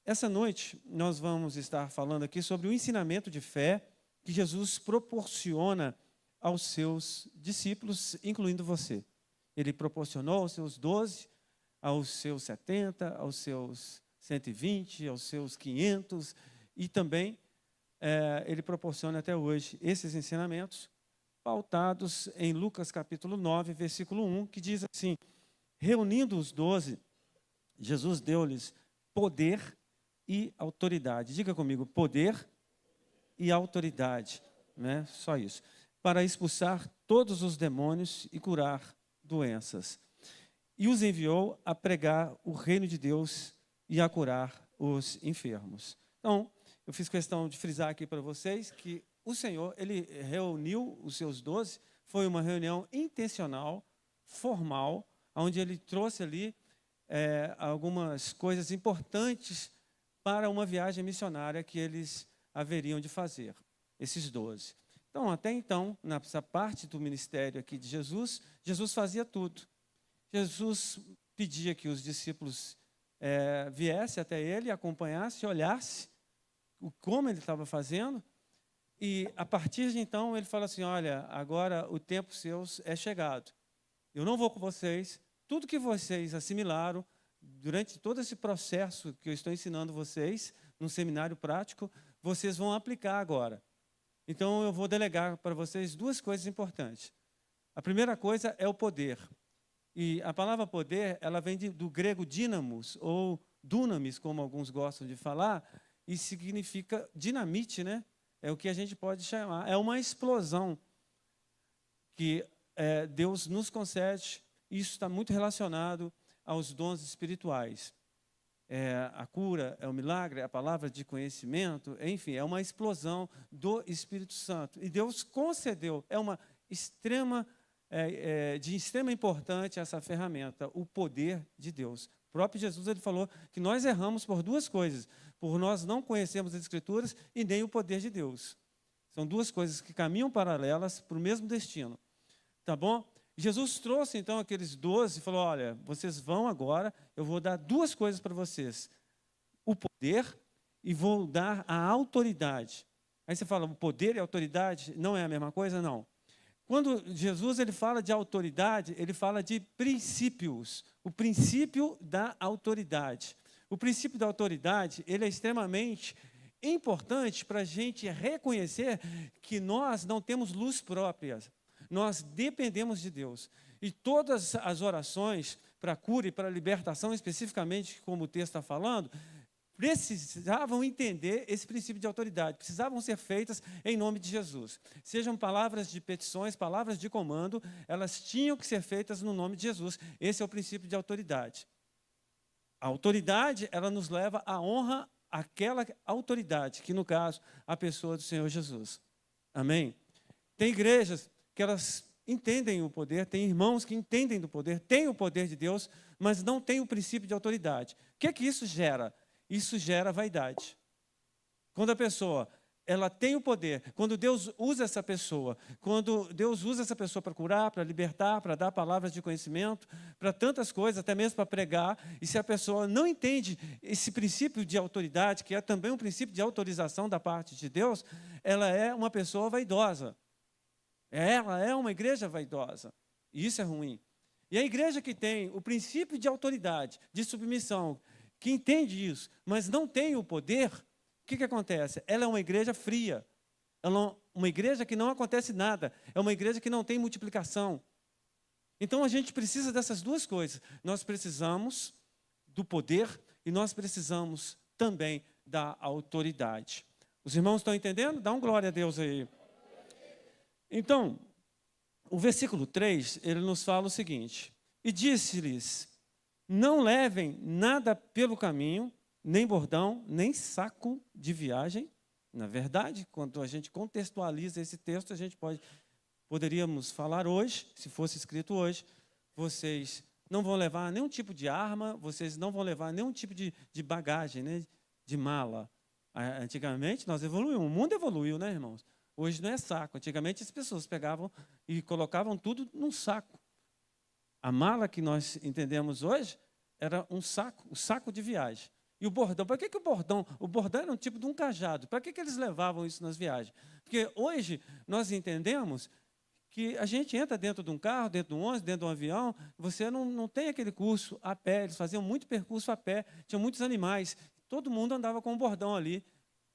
essa noite nós vamos estar falando aqui sobre o ensinamento de fé que Jesus proporciona aos seus discípulos, incluindo você. Ele proporcionou aos seus 12, aos seus 70, aos seus 120, aos seus 500, e também ele proporciona até hoje esses ensinamentos pautados em Lucas capítulo 9, versículo 1, que diz assim: reunindo os 12, Jesus deu-lhes poder e autoridade. Diga comigo, poder e autoridade, né? Só isso. Para expulsar todos os demônios e curar doenças. E os enviou a pregar o reino de Deus e a curar os enfermos. Então, eu fiz questão de frisar aqui para vocês que o Senhor, ele reuniu os seus 12, foi uma reunião intencional, formal, onde ele trouxe ali algumas coisas importantes para uma viagem missionária que eles haveriam de fazer, esses 12. Então, até então, nessa parte do ministério aqui de Jesus, Jesus fazia tudo. Jesus pedia que os discípulos viessem até ele, acompanhassem, olhassem como ele estava fazendo, e a partir de então ele fala assim: olha, agora o tempo seu é chegado. Eu não vou com vocês, tudo que vocês assimilaram durante todo esse processo que eu estou ensinando vocês, num seminário prático, vocês vão aplicar agora. Então eu vou delegar para vocês duas coisas importantes. A primeira coisa é o poder. E a palavra poder, ela vem do grego dínamos, ou dunamis, como alguns gostam de falar, e significa dinamite, né? É o que a gente pode chamar. É uma explosão que Deus nos concede. Isso está muito relacionado aos dons espirituais. A cura, é o milagre, a palavra de conhecimento, enfim, é uma explosão do Espírito Santo. E Deus concedeu, de extrema importância essa ferramenta, o poder de Deus. O próprio Jesus ele falou que nós erramos por duas coisas: por nós não conhecermos as Escrituras e nem o poder de Deus. São duas coisas que caminham paralelas para o mesmo destino. Tá bom? Jesus trouxe então aqueles 12 e falou: olha, vocês vão agora, eu vou dar duas coisas para vocês: o poder e vou dar a autoridade. Aí você fala, o poder e a autoridade não é a mesma coisa? Não. Quando Jesus ele fala de autoridade, ele fala de princípios, o princípio da autoridade. O princípio da autoridade ele é extremamente importante para a gente reconhecer que nós não temos luz própria. Nós dependemos de Deus. E todas as orações para a cura e para a libertação, especificamente como o texto está falando, precisavam entender esse princípio de autoridade, precisavam ser feitas em nome de Jesus. Sejam palavras de petições, palavras de comando, elas tinham que ser feitas no nome de Jesus. Esse é o princípio de autoridade. A autoridade, ela nos leva à honra àquela autoridade, que no caso, a pessoa do Senhor Jesus. Amém? Tem igrejas que elas entendem o poder, tem irmãos que entendem do poder, têm o poder de Deus, mas não têm o princípio de autoridade. O que é que isso gera? Isso gera vaidade. Quando a pessoa ela tem o poder, quando Deus usa essa pessoa, para curar, para libertar, para dar palavras de conhecimento, para tantas coisas, até mesmo para pregar, e se a pessoa não entende esse princípio de autoridade, que é também um princípio de autorização da parte de Deus, ela é uma pessoa vaidosa. Ela é uma igreja vaidosa. E isso é ruim. E a igreja que tem o princípio de autoridade, de submissão, que entende isso, mas não tem o poder, o que acontece? Ela é uma igreja fria. Ela é uma igreja que não acontece nada. É uma igreja que não tem multiplicação. Então a gente precisa dessas duas coisas. Nós precisamos do poder e nós precisamos também da autoridade. Os irmãos estão entendendo? Dá um glória a Deus aí. Então, o versículo 3, ele nos fala o seguinte: e disse-lhes: não levem nada pelo caminho, nem bordão, nem saco de viagem. Na verdade, quando a gente contextualiza esse texto, poderíamos falar hoje, se fosse escrito hoje, vocês não vão levar nenhum tipo de arma, vocês não vão levar nenhum tipo de bagagem, né, de mala. Antigamente nós evoluímos, o mundo evoluiu, né, irmãos? Hoje não é saco. Antigamente as pessoas pegavam e colocavam tudo num saco. A mala que nós entendemos hoje era um saco, o saco de viagem. E o bordão, para que o bordão? O bordão era um tipo de um cajado. Para que eles levavam isso nas viagens? Porque hoje nós entendemos que a gente entra dentro de um carro, dentro de um ônibus, dentro de um avião, você não tem aquele curso a pé, eles faziam muito percurso a pé, tinham muitos animais, todo mundo andava com um bordão ali.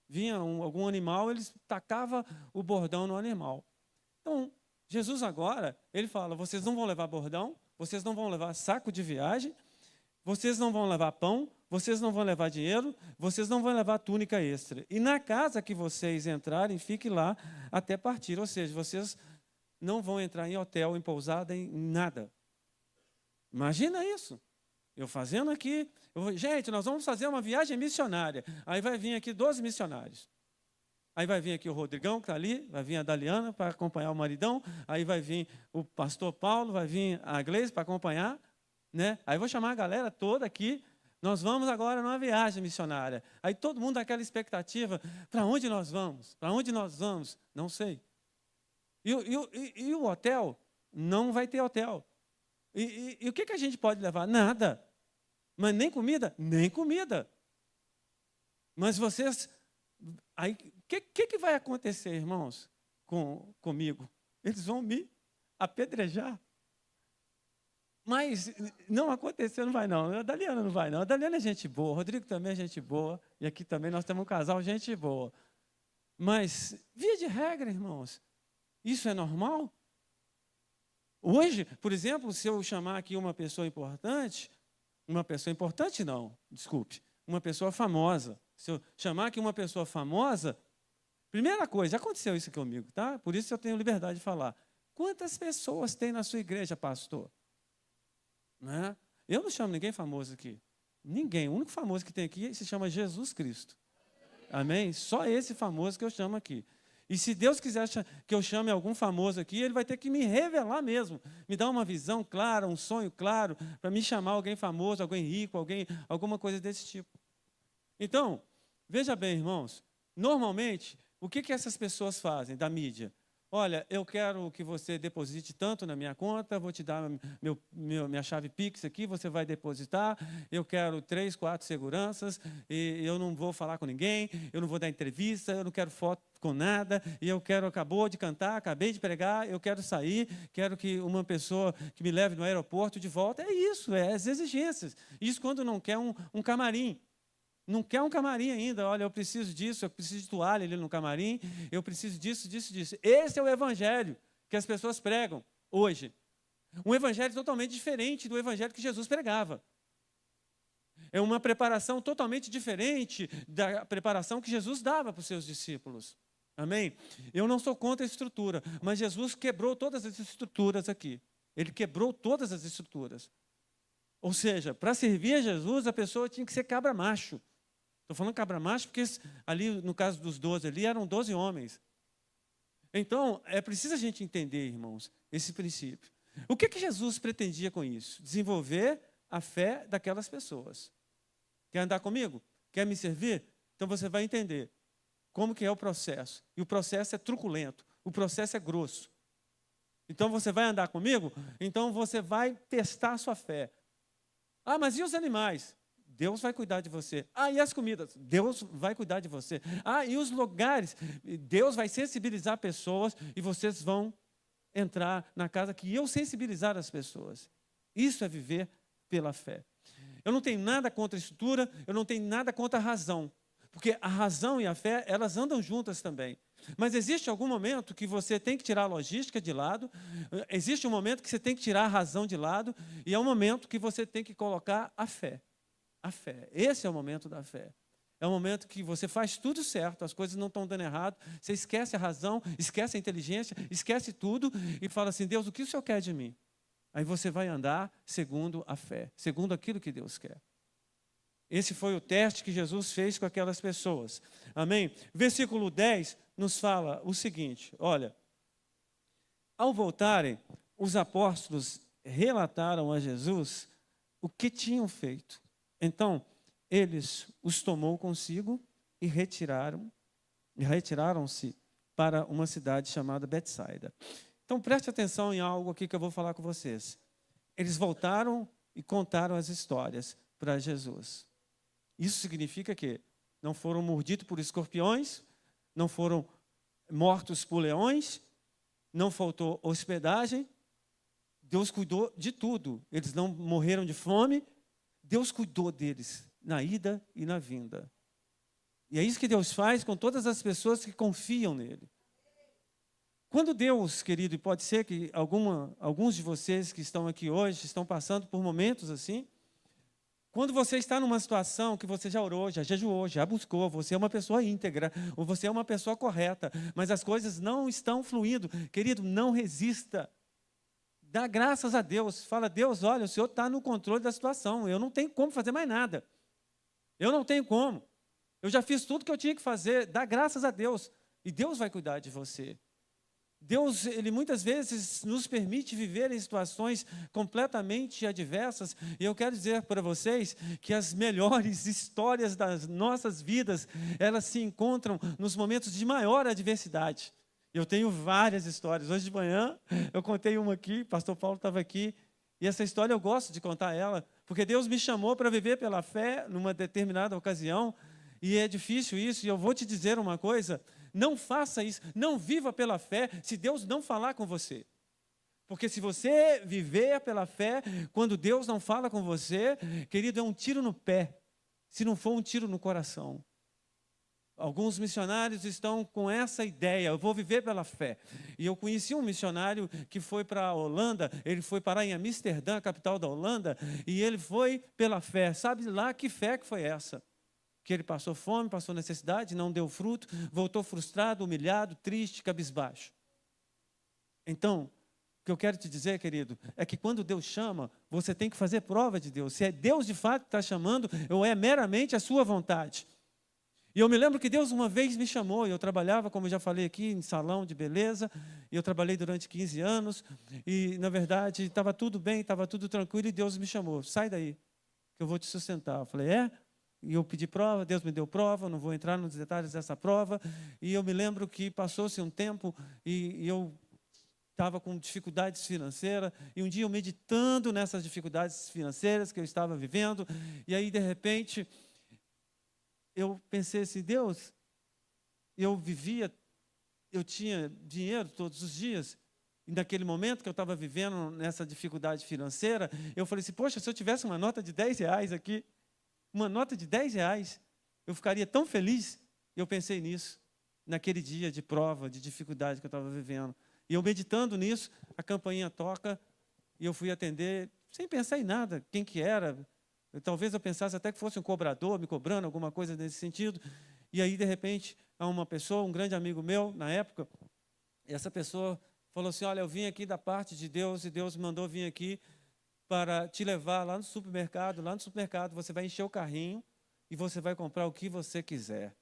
Vinha algum animal, eles tacavam o bordão no animal. Então, Jesus agora, ele fala, vocês não vão levar bordão, vocês não vão levar saco de viagem, vocês não vão levar pão, vocês não vão levar dinheiro, vocês não vão levar túnica extra. E na casa que vocês entrarem, fiquem lá até partir. Ou seja, vocês não vão entrar em hotel, em pousada, em nada. Imagina isso. Eu fazendo aqui, gente, nós vamos fazer uma viagem missionária. Aí vai vir aqui 12 missionários. Aí vai vir aqui o Rodrigão, que está ali, vai vir a Daliana para acompanhar o maridão, aí vai vir o pastor Paulo, vai vir a Gleice para acompanhar, né? Aí vou chamar a galera toda aqui, nós vamos agora numa viagem missionária. Aí todo mundo daquela expectativa, para onde nós vamos? Para onde nós vamos? Não sei. E o hotel? Não vai ter hotel. E o que a gente pode levar? Nada. Mas nem comida? Nem comida. Mas vocês... Aí, o que vai acontecer, irmãos, comigo? Eles vão me apedrejar. Mas não aconteceu, não vai não. A Daliana não vai não. A Daliana é gente boa, o Rodrigo também é gente boa. E aqui também nós temos um casal, gente boa. Mas, via de regra, irmãos, isso é normal? Hoje, por exemplo, se eu chamar aqui uma pessoa importante não, desculpe, uma pessoa famosa. Se eu chamar aqui uma pessoa famosa, primeira coisa, já aconteceu isso comigo, tá? Por isso eu tenho liberdade de falar. Quantas pessoas tem na sua igreja, pastor? Né? Eu não chamo ninguém famoso aqui. Ninguém. O único famoso que tem aqui se chama Jesus Cristo. Amém? Só esse famoso que eu chamo aqui. E se Deus quiser que eu chame algum famoso aqui, ele vai ter que me revelar mesmo. Me dar uma visão clara, um sonho claro, para me chamar alguém famoso, alguém rico, alguma coisa desse tipo. Então, veja bem, irmãos, normalmente, o que essas pessoas fazem da mídia? Olha, eu quero que você deposite tanto na minha conta, vou te dar minha chave Pix aqui, você vai depositar, eu quero 3, 4 seguranças, e eu não vou falar com ninguém, eu não vou dar entrevista, eu não quero foto com nada, e eu quero, acabou de cantar, acabei de pregar, eu quero sair, quero que uma pessoa que me leve no aeroporto de volta. É isso, é as exigências. Isso quando não quer um camarim. Não quer um camarim ainda, olha, eu preciso disso, eu preciso de toalha ali no camarim, eu preciso disso, disso, disso. Esse é o evangelho que as pessoas pregam hoje. Um evangelho totalmente diferente do evangelho que Jesus pregava. É uma preparação totalmente diferente da preparação que Jesus dava para os seus discípulos. Amém? Eu não sou contra a estrutura, mas Jesus quebrou todas as estruturas aqui. Ele quebrou todas as estruturas. Ou seja, para servir a Jesus, a pessoa tinha que ser cabra macho. Estou falando cabra macho porque ali, no caso dos 12 ali, eram 12 homens. Então, é preciso a gente entender, irmãos, esse princípio. O que Jesus pretendia com isso? Desenvolver a fé daquelas pessoas. Quer andar comigo? Quer me servir? Então você vai entender como que é o processo. E o processo é truculento, o processo é grosso. Então você vai andar comigo? Então você vai testar a sua fé. Ah, mas e os animais? Deus vai cuidar de você. Ah, e as comidas? Deus vai cuidar de você. Ah, e os lugares? Deus vai sensibilizar pessoas e vocês vão entrar na casa que eu sensibilizar as pessoas. Isso é viver pela fé. Eu não tenho nada contra a estrutura, eu não tenho nada contra a razão. Porque a razão e a fé, elas andam juntas também. Mas existe algum momento que você tem que tirar a logística de lado, existe um momento que você tem que tirar a razão de lado, e é um momento que você tem que colocar a fé. A fé. Esse é o momento da fé. É o momento que você faz tudo certo, as coisas não estão dando errado, você esquece a razão, esquece a inteligência, esquece tudo e fala assim, Deus, o que o Senhor quer de mim? Aí você vai andar segundo a fé, segundo aquilo que Deus quer. Esse foi o teste que Jesus fez com aquelas pessoas. Amém? Versículo 10 nos fala o seguinte, olha, ao voltarem, os apóstolos relataram a Jesus o que tinham feito. Então, eles os tomou consigo e retiraram-se para uma cidade chamada Betsaida. Então, preste atenção em algo aqui que eu vou falar com vocês. Eles voltaram e contaram as histórias para Jesus. Isso significa que não foram mordidos por escorpiões, não foram mortos por leões, não faltou hospedagem. Deus cuidou de tudo. Eles não morreram de fome. Deus cuidou deles na ida e na vinda. E é isso que Deus faz com todas as pessoas que confiam nele. Quando Deus, querido, e pode ser que alguns de vocês que estão aqui hoje estão passando por momentos assim, quando você está numa situação que você já orou, já jejuou, já buscou, você é uma pessoa íntegra, ou você é uma pessoa correta, mas as coisas não estão fluindo, querido, não resista. Dá graças a Deus. Fala, Deus, olha, o Senhor está no controle da situação, eu não tenho como fazer mais nada. Eu não tenho como. Eu já fiz tudo que eu tinha que fazer, dá graças a Deus. E Deus vai cuidar de você. Deus, Ele muitas vezes nos permite viver em situações completamente adversas. E eu quero dizer para vocês que as melhores histórias das nossas vidas, elas se encontram nos momentos de maior adversidade. Eu tenho várias histórias. Hoje de manhã eu contei uma aqui, o pastor Paulo estava aqui, e essa história eu gosto de contar ela, porque Deus me chamou para viver pela fé numa determinada ocasião, e é difícil isso, e eu vou te dizer uma coisa, não faça isso, não viva pela fé se Deus não falar com você. Porque se você viver pela fé, quando Deus não fala com você, querido, é um tiro no pé, se não for um tiro no coração. Alguns missionários estão com essa ideia, eu vou viver pela fé. E eu conheci um missionário que foi para a Holanda, ele foi parar em Amsterdã, a capital da Holanda, e ele foi pela fé. Sabe lá que fé que foi essa? Que ele passou fome, passou necessidade, não deu fruto, voltou frustrado, humilhado, triste, cabisbaixo. Então, o que eu quero te dizer, querido, é que quando Deus chama, você tem que fazer prova de Deus. Se é Deus de fato que está chamando, ou é meramente a sua vontade. E eu me lembro que Deus uma vez me chamou, e eu trabalhava, como eu já falei aqui, em salão de beleza, e eu trabalhei durante 15 anos, e na verdade estava tudo bem, estava tudo tranquilo, e Deus me chamou, sai daí, que eu vou te sustentar. Eu falei, é? E eu pedi prova, Deus me deu prova, não vou entrar nos detalhes dessa prova, e eu me lembro que passou-se um tempo, e eu estava com dificuldades financeiras, e um dia eu meditando nessas dificuldades financeiras que eu estava vivendo, e aí de repente eu pensei assim, Deus, eu tinha dinheiro todos os dias, e naquele momento que eu estava vivendo nessa dificuldade financeira, eu falei assim, poxa, se eu tivesse uma nota de R$10 aqui, uma nota de R$10, eu ficaria tão feliz. Eu pensei nisso, naquele dia de prova, de dificuldade que eu estava vivendo. E eu meditando nisso, a campainha toca, e eu fui atender, sem pensar em nada, quem que era. Talvez eu pensasse até que fosse um cobrador, me cobrando alguma coisa nesse sentido. E aí, de repente, há uma pessoa, um grande amigo meu, na época, e essa pessoa falou assim, olha, eu vim aqui da parte de Deus, e Deus me mandou vir aqui para te levar lá no supermercado você vai encher o carrinho e você vai comprar o que você quiser.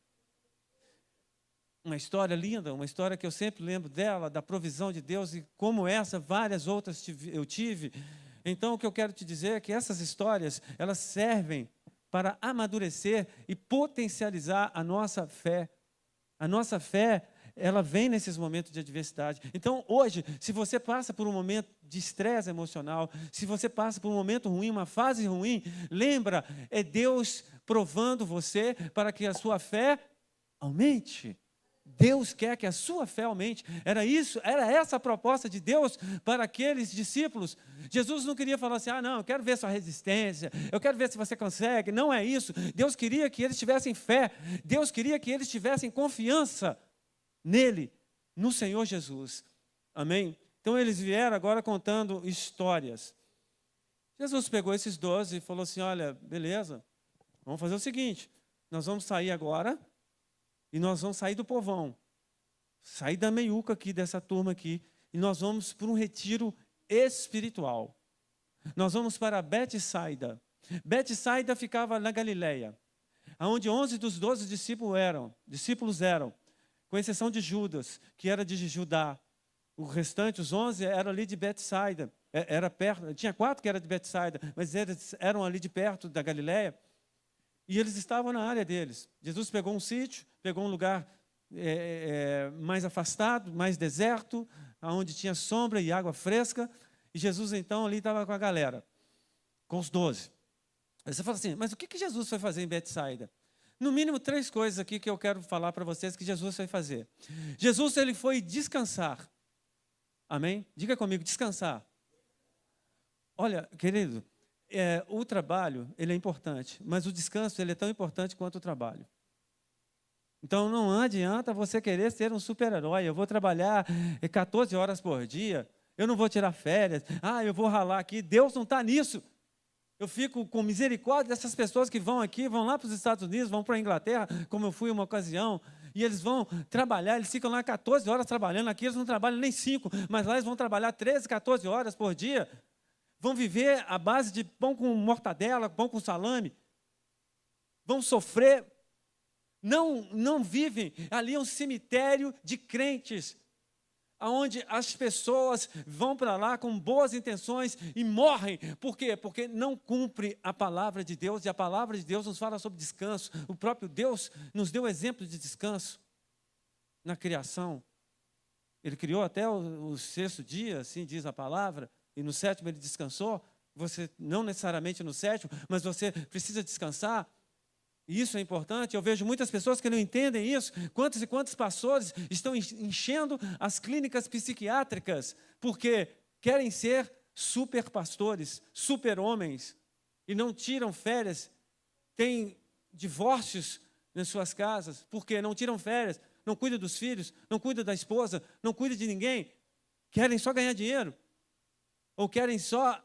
Uma história linda, uma história que eu sempre lembro dela, da provisão de Deus, e como essa, várias outras eu tive. Então, o que eu quero te dizer é que essas histórias, elas servem para amadurecer e potencializar a nossa fé. A nossa fé, ela vem nesses momentos de adversidade. Então, hoje, se você passa por um momento de estresse emocional, se você passa por um momento ruim, uma fase ruim, lembra, é Deus provando você para que a sua fé aumente. Deus quer que a sua fé aumente. Era essa a proposta de Deus para aqueles discípulos. Jesus não queria falar assim, não, eu quero ver sua resistência, eu quero ver se você consegue. Não é isso. Deus queria que eles tivessem fé, Deus queria que eles tivessem confiança nele, no Senhor Jesus. Amém? Então eles vieram agora contando histórias. Jesus pegou esses 12 e falou assim, olha, beleza, vamos fazer o seguinte, nós vamos sair agora, e nós vamos sair do povão, sair da meiuca aqui, dessa turma aqui, e nós vamos para um retiro espiritual. Nós vamos para Betsaida. Betsaida ficava na Galileia, onde 11 dos 12 discípulos eram, com exceção de Judas, que era de Judá. O restante, os 11, eram ali de Betsaida. Era perto, tinha 4 que eram de Betsaida, mas eles eram ali de perto da Galileia. E eles estavam na área deles. Jesus pegou um sítio, pegou um lugar mais afastado, mais deserto, onde tinha sombra e água fresca. E Jesus, então, ali estava com a galera, com os 12. Aí você fala assim, mas o que Jesus foi fazer em Betsaida? No mínimo 3 coisas aqui que eu quero falar para vocês que Jesus foi fazer. Jesus, ele foi descansar. Amém? Diga comigo, descansar. Olha, querido, o trabalho, ele é importante, mas o descanso, ele é tão importante quanto o trabalho. Então, não adianta você querer ser um super-herói. Eu vou trabalhar 14 horas por dia, eu não vou tirar férias, eu vou ralar aqui. Deus não está nisso. Eu fico com misericórdia dessas pessoas que vão aqui, vão lá para os Estados Unidos, vão para a Inglaterra, como eu fui uma ocasião, e eles vão trabalhar, eles ficam lá 14 horas trabalhando, aqui eles não trabalham nem 5, mas lá eles vão trabalhar 13, 14 horas por dia, vão viver à base de pão com mortadela, pão com salame, vão sofrer, não vivem, ali é um cemitério de crentes, onde as pessoas vão para lá com boas intenções e morrem. Por quê? Porque não cumpre a palavra de Deus, e a palavra de Deus nos fala sobre descanso. O próprio Deus nos deu exemplo de descanso na criação. Ele criou até o 6º dia, assim diz a palavra, e no 7º ele descansou. Você, não necessariamente no 7º, mas você precisa descansar. E isso é importante. Eu vejo muitas pessoas que não entendem isso. Quantos e quantos pastores estão enchendo as clínicas psiquiátricas porque querem ser super pastores, super homens, e não tiram férias, têm divórcios nas suas casas, porque não tiram férias, não cuidam dos filhos, não cuidam da esposa, não cuidam de ninguém, querem só ganhar dinheiro. Ou querem só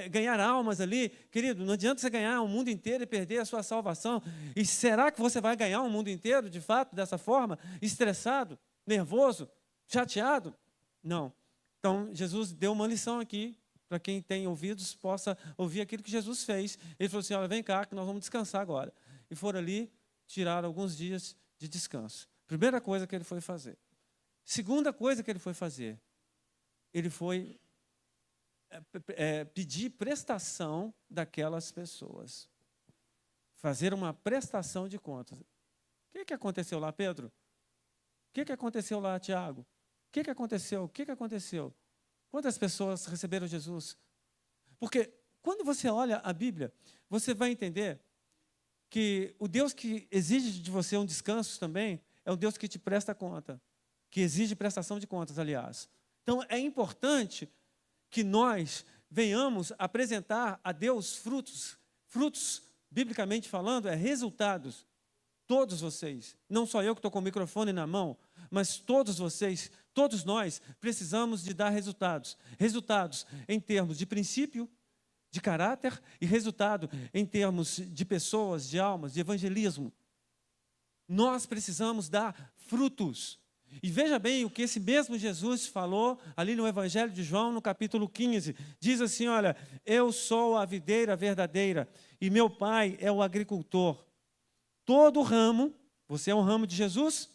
ganhar almas ali. Querido, não adianta você ganhar o mundo inteiro e perder a sua salvação. E será que você vai ganhar o mundo inteiro, de fato, dessa forma? Estressado, nervoso, chateado? Não. Então, Jesus deu uma lição aqui, para quem tem ouvidos, possa ouvir aquilo que Jesus fez. Ele falou assim, olha, vem cá, que nós vamos descansar agora. E foram ali, tiraram alguns dias de descanso. Primeira coisa que ele foi fazer. Segunda coisa que ele foi fazer, ele foi pedir prestação daquelas pessoas. Fazer uma prestação de contas. O que aconteceu lá, Pedro? O que aconteceu lá, Tiago? O que aconteceu? O que aconteceu? Quantas pessoas receberam Jesus? Porque quando você olha a Bíblia, você vai entender que o Deus que exige de você um descanso também é o Deus que te presta conta, que exige prestação de contas, aliás. Então, é importante que nós venhamos apresentar a Deus frutos. Frutos, biblicamente falando, resultados. Todos vocês, não só eu que estou com o microfone na mão, mas todos vocês, todos nós, precisamos de dar resultados. Resultados em termos de princípio, de caráter, e resultado em termos de pessoas, de almas, de evangelismo. Nós precisamos dar frutos. E veja bem o que esse mesmo Jesus falou ali no Evangelho de João, no capítulo 15. Diz assim, olha, eu sou a videira verdadeira e meu pai é o agricultor. Todo ramo, você é um ramo de Jesus,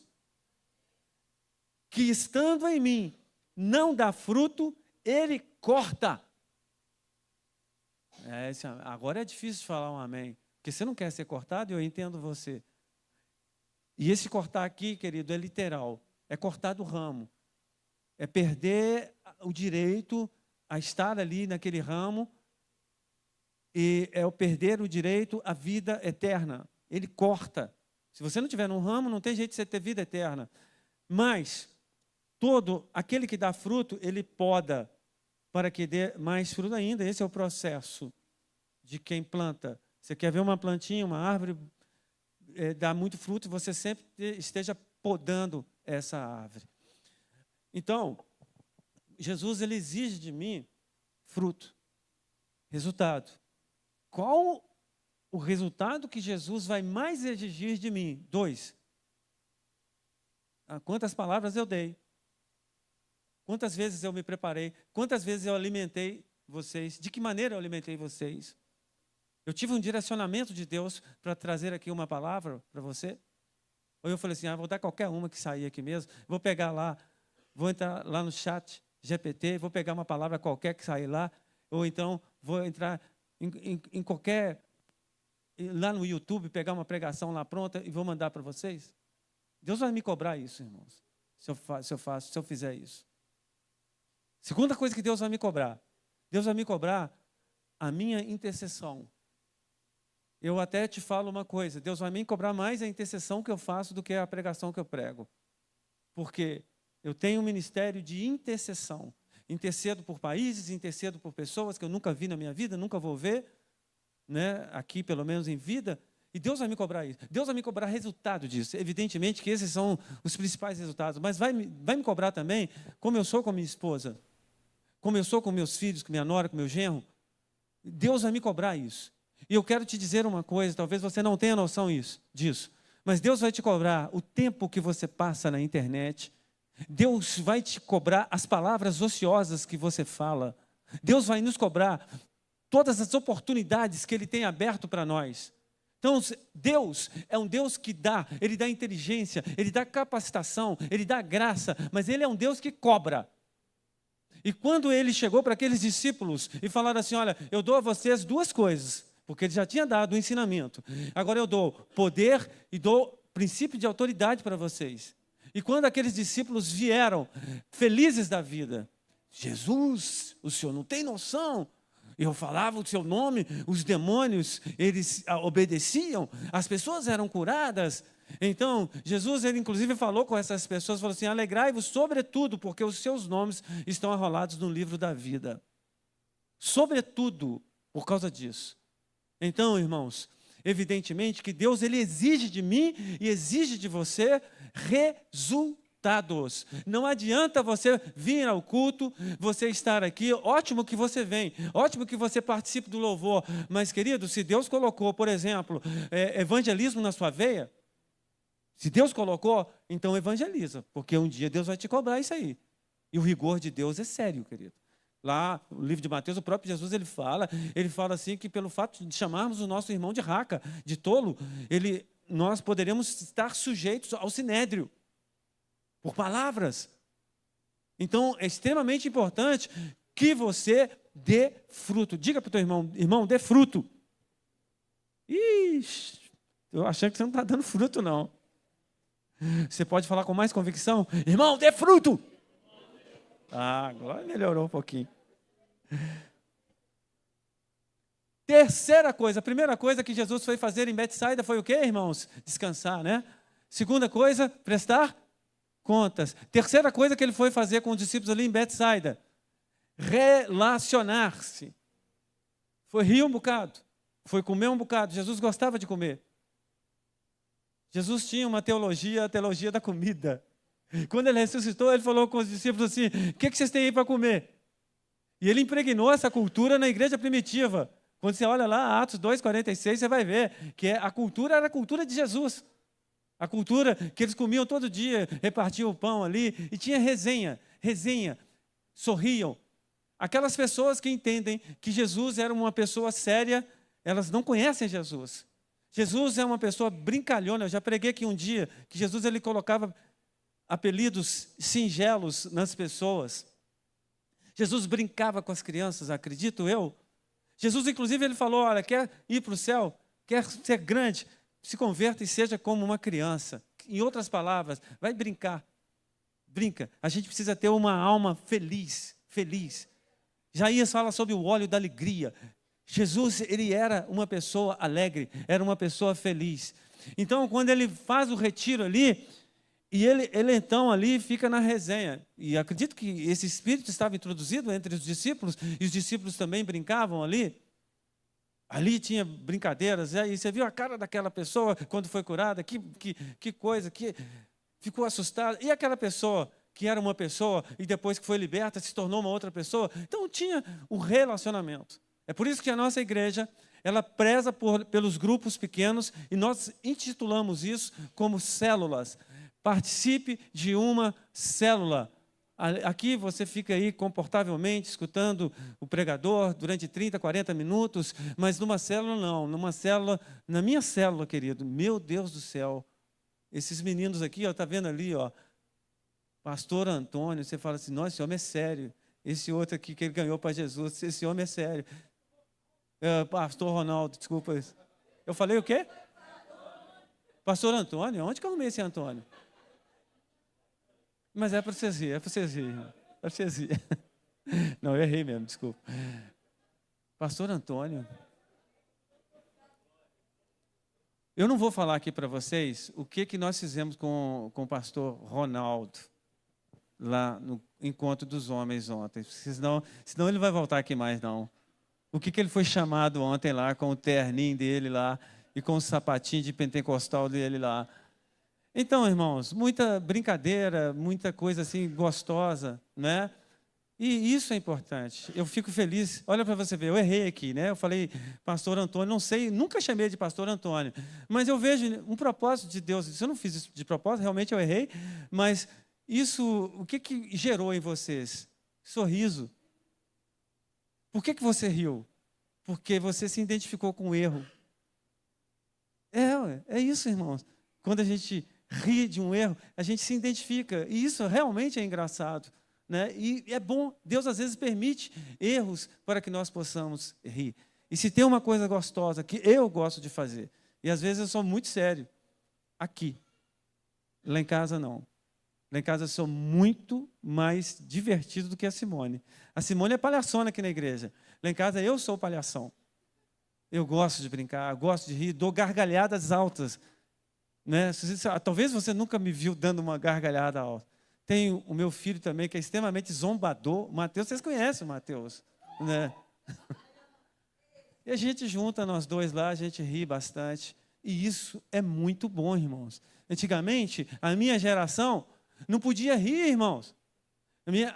que estando em mim não dá fruto, ele corta. Agora é difícil de falar um amém, porque você não quer ser cortado e eu entendo você. E esse cortar aqui, querido, é literal. É cortar do ramo, é perder o direito a estar ali naquele ramo, e é o perder o direito à vida eterna. Ele corta. Se você não tiver num ramo, não tem jeito de você ter vida eterna. Mas, todo aquele que dá fruto, ele poda, para que dê mais fruto ainda. Esse é o processo de quem planta. Você quer ver uma plantinha, uma árvore, dar muito fruto, você sempre esteja podando essa árvore. Então, Jesus, ele exige de mim fruto, resultado. Qual o resultado que Jesus vai mais exigir de mim? 2. Quantas palavras eu dei? Quantas vezes eu me preparei? Quantas vezes eu alimentei vocês? De que maneira eu alimentei vocês? Eu tive um direcionamento de Deus para trazer aqui uma palavra para você? Ou eu falei assim, vou dar qualquer uma que sair aqui mesmo, vou pegar lá, vou entrar lá no chat GPT, vou pegar uma palavra qualquer que sair lá, ou então vou entrar em qualquer, lá no YouTube, pegar uma pregação lá pronta e vou mandar para vocês? Deus vai me cobrar isso, irmãos, se eu fizer isso. Segunda coisa que Deus vai me cobrar a minha intercessão. eu até te falo uma coisa, Deus vai me cobrar mais a intercessão que eu faço do que a pregação que eu prego. Porque eu tenho um ministério de intercessão. Intercedo por países, intercedo por pessoas que eu nunca vi na minha vida, nunca vou ver, né, aqui pelo menos em vida, e Deus vai me cobrar isso. Deus vai me cobrar resultado disso. Evidentemente que esses são os principais resultados, mas vai me cobrar também como eu sou com minha esposa, como eu sou com meus filhos, com minha nora, com meu genro. Deus vai me cobrar isso. E eu quero te dizer uma coisa, talvez você não tenha noção disso, mas Deus vai te cobrar o tempo que você passa na internet. Deus vai te cobrar as palavras ociosas que você fala. Deus vai nos cobrar todas as oportunidades que Ele tem aberto para nós. Então, Deus é um Deus que dá, Ele dá inteligência, Ele dá capacitação, Ele dá graça, mas Ele é um Deus que cobra. E quando Ele chegou para aqueles discípulos e falaram assim, olha, eu dou a vocês duas coisas, porque Ele já tinha dado o ensinamento. Agora eu dou poder e dou princípio de autoridade para vocês. E quando aqueles discípulos vieram, felizes da vida, Jesus, o Senhor não tem noção. Eu falava o seu nome, os demônios, eles obedeciam, as pessoas eram curadas. Então, Jesus, ele inclusive falou com essas pessoas, falou assim, alegrai-vos sobretudo, porque os seus nomes estão arrolados no livro da vida. Sobretudo, por causa disso. Então, irmãos, evidentemente que Deus, ele exige de mim e exige de você resultados. Não adianta você vir ao culto, você estar aqui, ótimo que você vem, ótimo que você participe do louvor, mas, querido, se Deus colocou, por exemplo, evangelismo na sua veia, se Deus colocou, então evangeliza, porque um dia Deus vai te cobrar isso aí. E o rigor de Deus é sério, querido. Lá, no livro de Mateus, o próprio Jesus, ele fala assim que pelo fato de chamarmos o nosso irmão de raca, de tolo, nós poderemos estar sujeitos ao sinédrio, por palavras. Então, é extremamente importante que você dê fruto. Diga para o teu irmão, dê fruto. Ixi, eu achando que você não está dando fruto, não. Você pode falar com mais convicção? Irmão, dê fruto. Ah, agora melhorou um pouquinho. Terceira coisa, a primeira coisa que Jesus foi fazer em Betsaida foi o quê, irmãos? Descansar, né? Segunda coisa, prestar contas. Terceira coisa que ele foi fazer com os discípulos ali em Betsaida, relacionar-se. Foi rir um bocado, foi comer um bocado. Jesus gostava de comer. Jesus tinha uma teologia, a teologia da comida. Quando ele ressuscitou, ele falou com os discípulos assim, o que vocês têm aí para comer? E ele impregnou essa cultura na igreja primitiva. Quando você olha lá, Atos 2,46, você vai ver que a cultura era a cultura de Jesus. A cultura que eles comiam todo dia, repartiam o pão ali, e tinha resenha, sorriam. Aquelas pessoas que entendem que Jesus era uma pessoa séria, elas não conhecem Jesus. Jesus é uma pessoa brincalhona. Eu já preguei aqui um dia que Jesus ele colocava apelidos singelos nas pessoas. Jesus brincava com as crianças, acredito eu. Jesus, inclusive, ele falou, olha, quer ir para o céu, quer ser grande, se converta e seja como uma criança. Em outras palavras, vai brincar. Brinca. A gente precisa ter uma alma feliz. Isaías fala sobre o óleo da alegria. Jesus, ele era uma pessoa alegre, era uma pessoa feliz. Então, quando ele faz o retiro ali, e ele então ali fica na resenha. E acredito que esse espírito estava introduzido entre os discípulos, e os discípulos também brincavam ali. Ali tinha brincadeiras, e você viu a cara daquela pessoa quando foi curada, que coisa, que ficou assustada. E aquela pessoa que era uma pessoa e depois que foi liberta se tornou uma outra pessoa. Então tinha o relacionamento. É por isso que a nossa igreja, ela preza pelos grupos pequenos e nós intitulamos isso como células. Participe de uma célula. Aqui você fica aí confortavelmente escutando o pregador durante 30, 40 minutos, mas numa célula não, na minha célula, querido, meu Deus do céu, esses meninos aqui, está vendo ali, pastor Antônio, você fala assim, nossa, esse homem é sério, esse outro aqui que ele ganhou para Jesus, esse homem é sério. Pastor Ronaldo, desculpa, eu falei o quê? Pastor Antônio, onde que eu arrumei esse Antônio? Mas é para vocês rirem. Não, eu errei mesmo, desculpa. Pastor Antônio. Eu não vou falar aqui para vocês o que nós fizemos com o pastor Ronaldo, lá no Encontro dos Homens ontem, senão ele não vai voltar aqui mais, não. O que ele foi chamado ontem lá, com o terninho dele lá, e com o sapatinho de pentecostal dele lá. Então, irmãos, muita brincadeira, muita coisa assim gostosa, né? E isso é importante. Eu fico feliz. Olha para você ver, eu errei aqui, né? Eu falei pastor Antônio, não sei, nunca chamei de pastor Antônio, mas eu vejo um propósito de Deus. Se eu não fiz isso de propósito, realmente eu errei, mas isso, o que gerou em vocês? Sorriso. Por que você riu? Porque você se identificou com o erro. É isso, irmãos. Quando a gente ri de um erro, a gente se identifica. E isso realmente é engraçado, né? E é bom. Deus, às vezes, permite erros para que nós possamos rir. E se tem uma coisa gostosa que eu gosto de fazer, e às vezes eu sou muito sério, aqui. Lá em casa, não. Lá em casa eu sou muito mais divertido do que a Simone. A Simone é palhaçona aqui na igreja. Lá em casa eu sou palhação. Eu gosto de brincar, gosto de rir, dou gargalhadas altas. Né? Talvez você nunca me viu dando uma gargalhada alta. Tem o meu filho também, que é extremamente zombador. O Mateus, vocês conhecem o Mateus, né? E a gente junta nós dois lá, a gente ri bastante. E isso é muito bom, irmãos. Antigamente, a minha geração não podia rir, irmãos.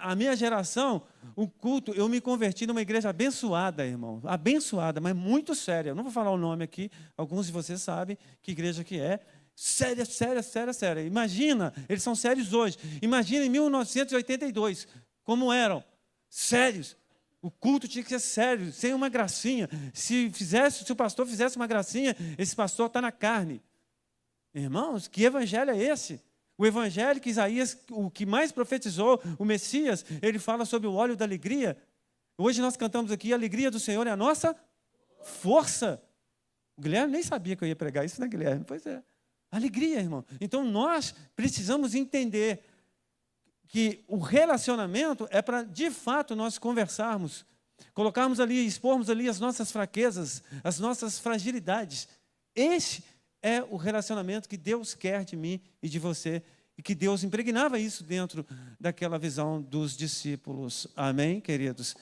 A minha geração, o culto, eu me converti numa igreja abençoada, irmão. Abençoada, mas muito séria. Eu não vou falar o nome aqui, alguns de vocês sabem que igreja que é. Séria, séria, séria, séria. Imagina, eles são sérios hoje. Imagina em 1982, como eram. Sérios. O culto tinha que ser sério, sem uma gracinha. Se o pastor fizesse uma gracinha, esse pastor está na carne. Irmãos, que evangelho é esse? O evangelho que Isaías, o que mais profetizou, o Messias, ele fala sobre o óleo da alegria. Hoje nós cantamos aqui, a alegria do Senhor é a nossa força. O Guilherme nem sabia que eu ia pregar isso, né, Guilherme? Pois é. Alegria, irmão. Então nós precisamos entender que o relacionamento é para, de fato, nós conversarmos, colocarmos ali, expormos ali as nossas fraquezas, as nossas fragilidades. Esse é o relacionamento que Deus quer de mim e de você, e que Deus impregnava isso dentro daquela visão dos discípulos. Amém, queridos?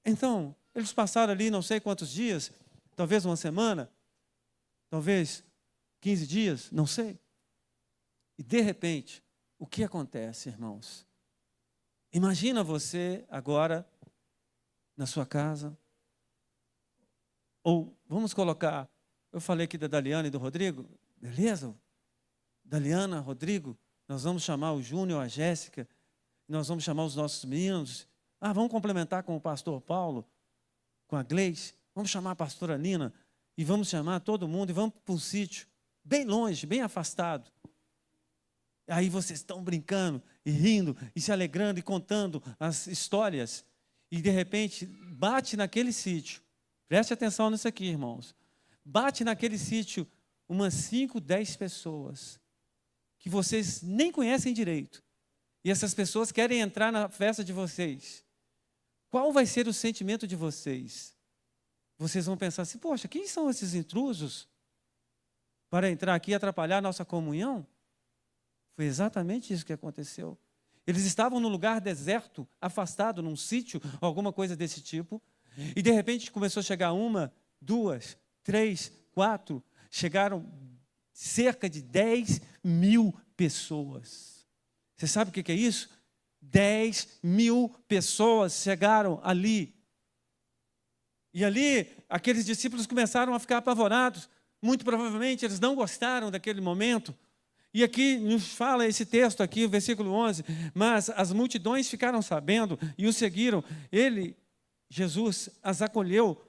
Então, eles passaram ali não sei quantos dias, talvez uma semana, talvez 15 dias, não sei. E, de repente, o que acontece, irmãos? Imagina você agora na sua casa, ou vamos colocar, eu falei aqui da Daliana e do Rodrigo, beleza? Daliana, Rodrigo, nós vamos chamar o Júnior, a Jéssica, nós vamos chamar os nossos meninos. Vamos complementar com o pastor Paulo, com a Gleice, vamos chamar a pastora Nina, e vamos chamar todo mundo, e vamos para um sítio, bem longe, bem afastado. Aí vocês estão brincando, e rindo, e se alegrando, e contando as histórias, e de repente, bate naquele sítio, preste atenção nisso aqui, irmãos, bate naquele sítio umas 5, 10 pessoas, que vocês nem conhecem direito, e essas pessoas querem entrar na festa de vocês. Qual vai ser o sentimento de vocês? Vocês vão pensar assim, poxa, quem são esses intrusos para entrar aqui e atrapalhar a nossa comunhão? Foi exatamente isso que aconteceu. Eles estavam num lugar deserto, afastado, num sítio, alguma coisa desse tipo, e de repente começou a chegar 1, 2, 3, 4, chegaram cerca de 10.000 pessoas. Você sabe o que é isso? 10.000 pessoas chegaram ali. E ali, aqueles discípulos começaram a ficar apavorados. Muito provavelmente, eles não gostaram daquele momento. E aqui nos fala esse texto aqui, o versículo 11. Mas as multidões ficaram sabendo e o seguiram. Ele, Jesus, as acolheu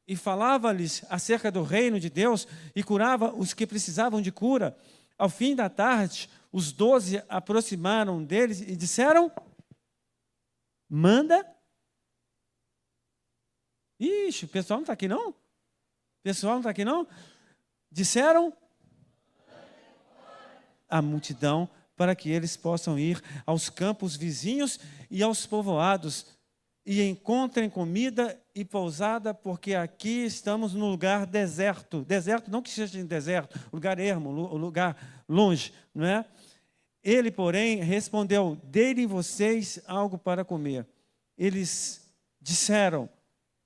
e falava-lhes acerca do reino de Deus e curava os que precisavam de cura. Ao fim da tarde, os 12 aproximaram deles e disseram: manda. Ixi, o pessoal não está aqui não? O pessoal não está aqui não? Disseram a multidão para que eles possam ir aos campos vizinhos e aos povoados e encontrem comida e pousada, porque aqui estamos no lugar deserto. Deserto não que seja em deserto, lugar ermo, lugar longe, não é? Ele, porém, respondeu: dei-lhe vocês algo para comer. Eles disseram: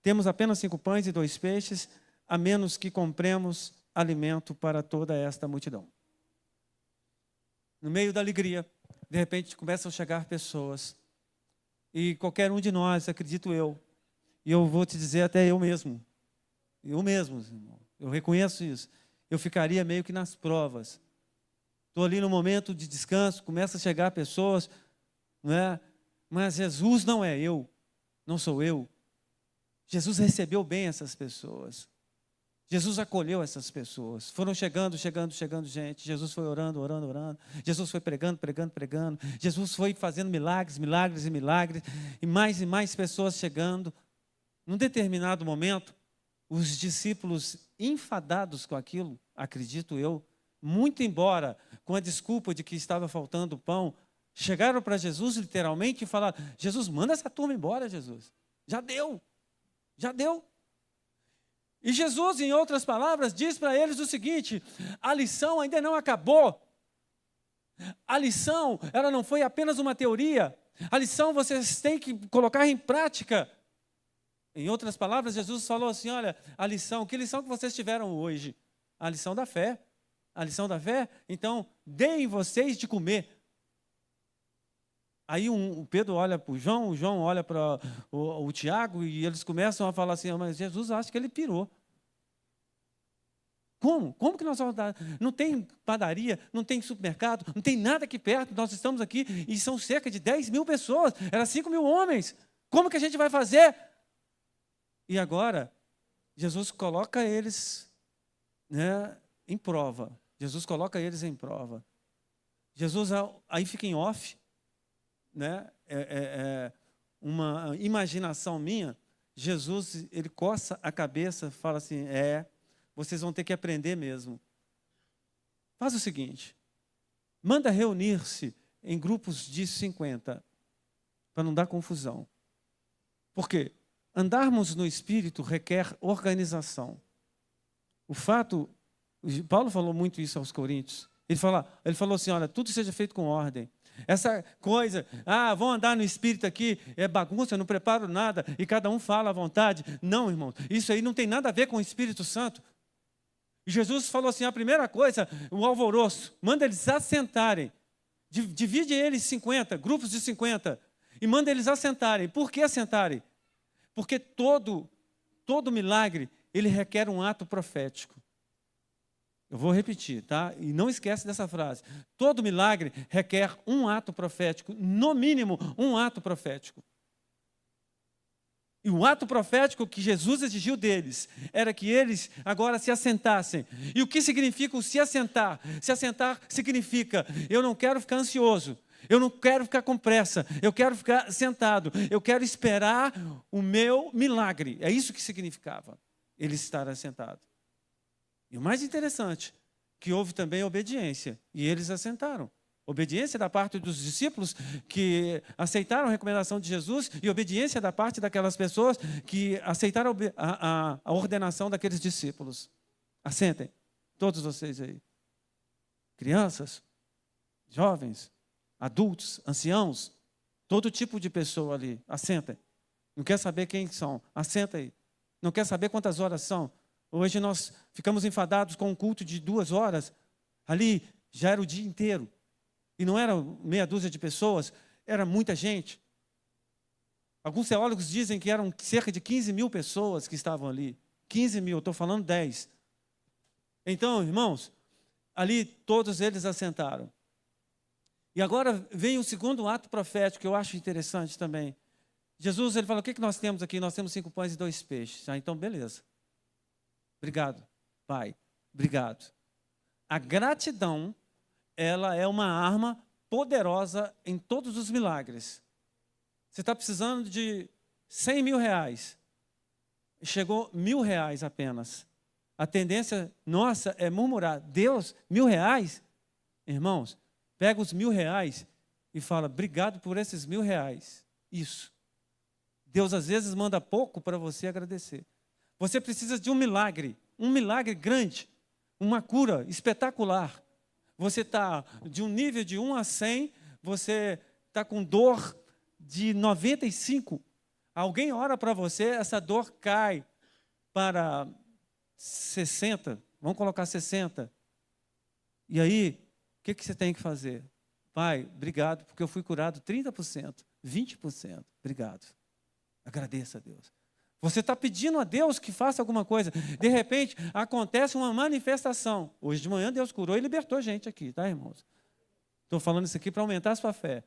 temos apenas 5 pães e 2 peixes, a menos que compremos alimento para toda esta multidão. No meio da alegria, de repente começam a chegar pessoas, e qualquer um de nós, acredito eu, e eu vou te dizer até eu mesmo, irmão, eu reconheço isso, eu ficaria meio que nas provas. Estou ali no momento de descanso, começa a chegar pessoas, não é? Mas Jesus não é eu, não sou eu. Jesus recebeu bem essas pessoas. Jesus acolheu essas pessoas. Foram chegando gente. Jesus foi orando. Jesus foi pregando. Jesus foi fazendo milagres. E mais pessoas chegando. Num determinado momento, os discípulos, enfadados com aquilo, acredito eu, muito embora com a desculpa de que estava faltando pão, chegaram para Jesus literalmente e falaram: Jesus, manda essa turma embora, Jesus. Já deu. E Jesus, em outras palavras, diz para eles o seguinte: a lição ainda não acabou. A lição, ela não foi apenas uma teoria. A lição vocês têm que colocar em prática. Em outras palavras, Jesus falou assim: olha, a lição, que lição que vocês tiveram hoje? A lição da fé. A lição da fé? Então, deem vocês de comer. Aí o Pedro olha para o João olha para o Tiago, e eles começam a falar assim: mas Jesus acha que ele pirou. Como? Como que nós vamos dar? Não tem padaria, não tem supermercado, não tem nada aqui perto, nós estamos aqui e são cerca de 10.000 pessoas, eram 5.000 homens. Como que a gente vai fazer? E agora, Jesus coloca eles, né, em prova. Jesus coloca eles em prova. Jesus aí fica em off, né? Uma imaginação minha. Jesus, ele coça a cabeça, fala assim: vocês vão ter que aprender mesmo. Faz o seguinte: manda reunir-se em grupos de 50, para não dar confusão. Por quê? Andarmos no Espírito requer organização. O fato, Paulo falou muito isso aos Coríntios. Ele falou assim: olha, tudo seja feito com ordem. Essa coisa, vão andar no Espírito aqui, é bagunça, não preparo nada, e cada um fala à vontade. Não, irmão, isso aí não tem nada a ver com o Espírito Santo. E Jesus falou assim: a primeira coisa, o alvoroço, manda eles assentarem. Divide eles 50, grupos de 50, e manda eles assentarem. Por que assentarem? Porque todo milagre, ele requer um ato profético. Eu vou repetir, tá? E não esquece dessa frase. Todo milagre requer um ato profético, no mínimo um ato profético. E o ato profético que Jesus exigiu deles era que eles agora se assentassem. E o que significa o se assentar? Se assentar significa: eu não quero ficar ansioso, eu não quero ficar com pressa, eu quero ficar sentado, eu quero esperar o meu milagre. É isso que significava ele estar assentado. E o mais interessante, que houve também obediência, e eles assentaram. Obediência da parte dos discípulos que aceitaram a recomendação de Jesus, e obediência da parte daquelas pessoas que aceitaram a ordenação daqueles discípulos. Assentem, todos vocês aí. Crianças, jovens, adultos, anciãos, todo tipo de pessoa ali. Assentem. Não quer saber quem são? Assenta aí. Não quer saber quantas horas são? Hoje nós ficamos enfadados com um culto de 2 horas. Ali já era o dia inteiro. E não era meia dúzia de pessoas, era muita gente. Alguns teólogos dizem que eram cerca de 15.000 pessoas que estavam ali. 15.000, estou falando 10. Então, irmãos, ali todos eles assentaram. E agora vem o segundo ato profético, que eu acho interessante também. Jesus, ele fala: o que nós temos aqui? Nós temos 5 pães e 2 peixes. Então, beleza. Obrigado, Pai. Obrigado. A gratidão, ela é uma arma poderosa em todos os milagres. Você está precisando de 100.000 reais. Chegou 1.000 reais apenas. A tendência nossa é murmurar. Deus, 1.000 reais? Irmãos, pega os 1.000 reais e fala: obrigado por esses 1.000 reais. Isso. Deus às vezes manda pouco para você agradecer. Você precisa de um milagre grande, uma cura espetacular. Você está de um nível de 1 a 100, você está com dor de 95. Alguém ora para você, essa dor cai para 60, vamos colocar 60. E aí, o que você tem que fazer? Pai, obrigado, porque eu fui curado 30%, 20%. Obrigado. Agradeça a Deus. Você está pedindo a Deus que faça alguma coisa. De repente, acontece uma manifestação. Hoje de manhã, Deus curou e libertou gente aqui, tá, irmãos? Estou falando isso aqui para aumentar a sua fé.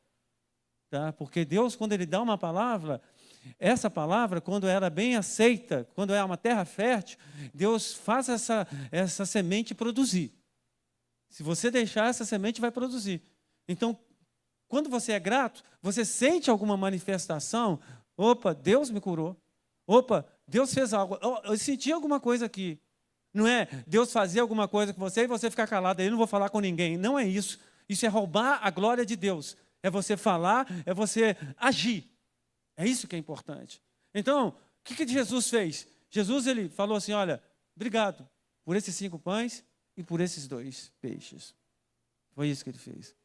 Tá? Porque Deus, quando Ele dá uma palavra, essa palavra, quando ela é bem aceita, quando é uma terra fértil, Deus faz essa semente produzir. Se você deixar, essa semente vai produzir. Então, quando você é grato, você sente alguma manifestação. Opa, Deus me curou. Opa, Deus fez algo. Eu senti alguma coisa aqui. Não é Deus fazer alguma coisa com você e você ficar calado aí, não vou falar com ninguém. Não é isso. Isso é roubar a glória de Deus. É você falar, é você agir. É isso que é importante. Então, o que Jesus fez? Jesus, ele falou assim, olha, obrigado por esses 5 pães e por esses 2 peixes. Foi isso que ele fez.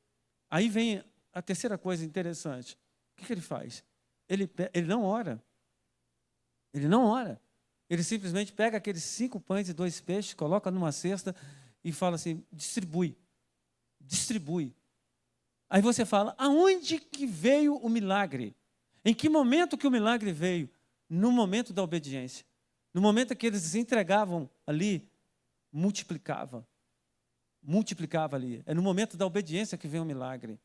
Aí vem a terceira coisa interessante. O que ele faz? Ele não ora. Ele não ora. Ele simplesmente pega aqueles 5 pães e 2 peixes, coloca numa cesta e fala assim, distribui. Distribui. Aí você fala, aonde que veio o milagre? Em que momento que o milagre veio? No momento da obediência. No momento que eles entregavam ali, multiplicava. Multiplicava ali. É no momento da obediência que vem o milagre.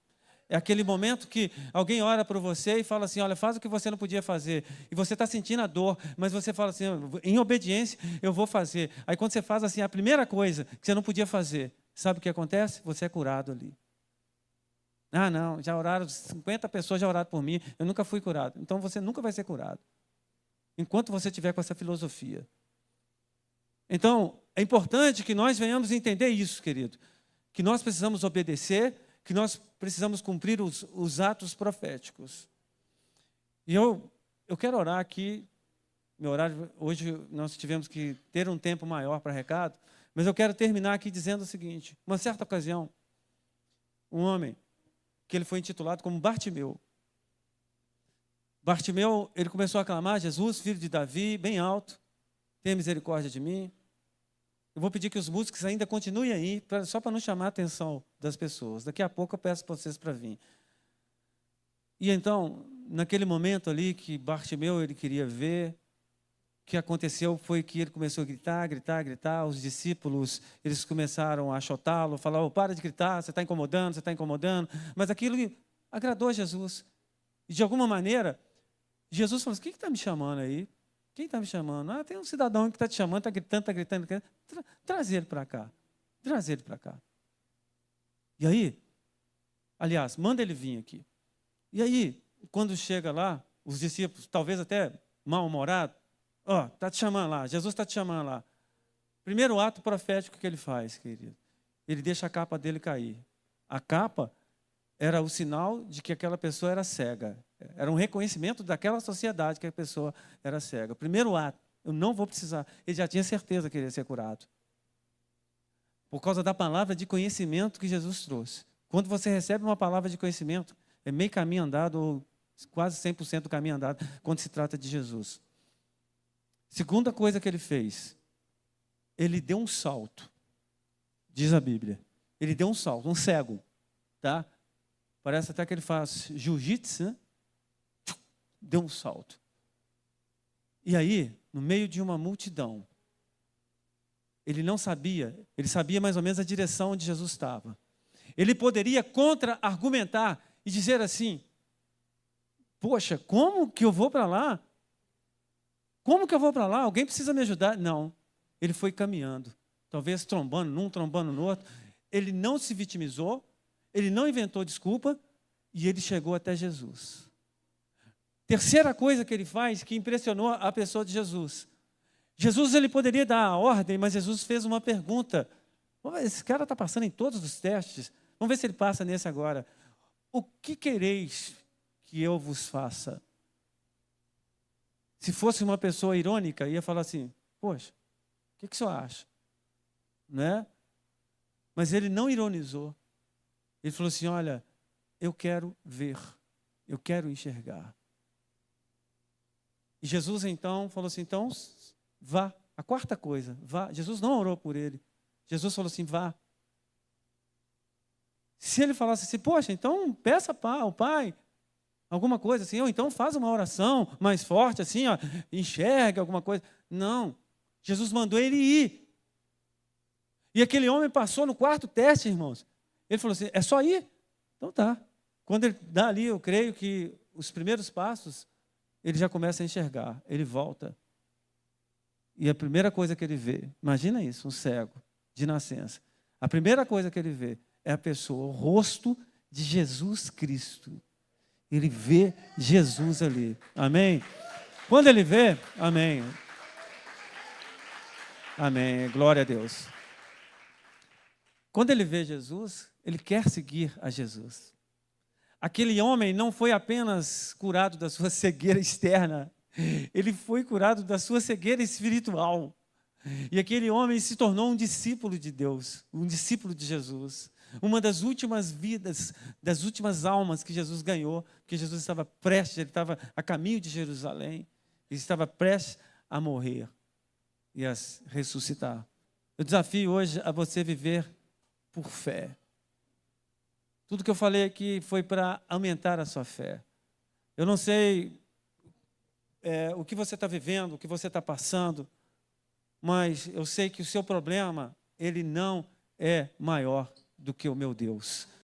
É aquele momento que alguém ora para você e fala assim, olha, faz o que você não podia fazer. E você está sentindo a dor, mas você fala assim, em obediência eu vou fazer. Aí quando você faz assim, a primeira coisa que você não podia fazer, sabe o que acontece? Você é curado ali. Ah, não, já oraram, 50 pessoas já oraram por mim, eu nunca fui curado. Então você nunca vai ser curado. Enquanto você estiver com essa filosofia. Então, é importante que nós venhamos entender isso, querido. Que nós precisamos obedecer, que nós precisamos cumprir os atos proféticos. E eu quero orar aqui, meu horário, hoje nós tivemos que ter um tempo maior para recado, mas eu quero terminar aqui dizendo o seguinte, uma certa ocasião, um homem, que ele foi intitulado como Bartimeu. Bartimeu, ele começou a clamar, Jesus, filho de Davi, bem alto, tenha misericórdia de mim. Eu vou pedir que os músicos ainda continuem aí, só para não chamar a atenção das pessoas. Daqui a pouco eu peço para vocês para vir. E então, naquele momento ali que Bartimeu ele queria ver, o que aconteceu foi que ele começou a gritar, gritar, gritar. Os discípulos, eles começaram a achotá-lo, falar, oh, para de gritar, você está incomodando, você está incomodando. Mas aquilo agradou a Jesus. E de alguma maneira, Jesus falou assim, quem está me chamando aí? Quem está me chamando? Ah, tem um cidadão que está te chamando, está gritando, está gritando. Traz ele para cá. Traz ele para cá. E aí, aliás, manda ele vir aqui. E aí, quando chega lá, os discípulos, talvez até mal-humorados, ó, está te chamando lá, Jesus está te chamando lá. Primeiro ato profético que ele faz, querido. Ele deixa a capa dele cair. A capa era o sinal de que aquela pessoa era cega. Era um reconhecimento daquela sociedade que a pessoa era cega. Primeiro ato, eu não vou precisar. Ele já tinha certeza que ele ia ser curado. Por causa da palavra de conhecimento que Jesus trouxe. Quando você recebe uma palavra de conhecimento, é meio caminho andado, ou quase 100% do caminho andado, quando se trata de Jesus. Segunda coisa que ele fez, ele deu um salto. Diz a Bíblia. Ele deu um salto, um cego. Tá? Parece até que ele faz jiu-jitsu, né? Deu um salto. E aí, no meio de uma multidão, ele não sabia, ele sabia mais ou menos a direção onde Jesus estava. Ele poderia contra-argumentar e dizer assim, poxa, como que eu vou para lá? Como que eu vou para lá? Alguém precisa me ajudar? Não. Ele foi caminhando, talvez trombando num, trombando no outro. Ele não se vitimizou, ele não inventou desculpa e ele chegou até Jesus. Terceira coisa que ele faz que impressionou a pessoa de Jesus. Jesus ele poderia dar a ordem, mas Jesus fez uma pergunta. Esse cara está passando em todos os testes. Vamos ver se ele passa nesse agora. O que quereis que eu vos faça? Se fosse uma pessoa irônica, ia falar assim, poxa, o que o senhor acha? Né? Mas ele não ironizou. Ele falou assim, olha, eu quero ver, eu quero enxergar. E Jesus então falou assim, então vá. A quarta coisa, vá. Jesus não orou por ele. Jesus falou assim, vá. Se ele falasse assim, poxa, então peça ao Pai alguma coisa assim, ou então faz uma oração mais forte assim, ó, enxerga alguma coisa. Não, Jesus mandou ele ir. E aquele homem passou no quarto teste, irmãos. Ele falou assim, é só ir? Então tá. Quando ele dá ali, eu creio que os primeiros passos, ele já começa a enxergar, ele volta. E a primeira coisa que ele vê, imagina isso, um cego de nascença. A primeira coisa que ele vê é a pessoa, o rosto de Jesus Cristo. Ele vê Jesus ali. Amém? Quando ele vê, amém. Amém. Glória a Deus. Quando ele vê Jesus, ele quer seguir a Jesus. Aquele homem não foi apenas curado da sua cegueira externa, ele foi curado da sua cegueira espiritual. E aquele homem se tornou um discípulo de Deus, um discípulo de Jesus. Uma das últimas vidas, das últimas almas que Jesus ganhou, porque Jesus estava prestes, ele estava a caminho de Jerusalém, ele estava prestes a morrer e a ressuscitar. Eu desafio hoje a você viver por fé. Tudo que eu falei aqui foi para aumentar a sua fé. Eu não sei o que você está vivendo, o que você está passando, mas eu sei que o seu problema, ele não é maior do que o meu Deus.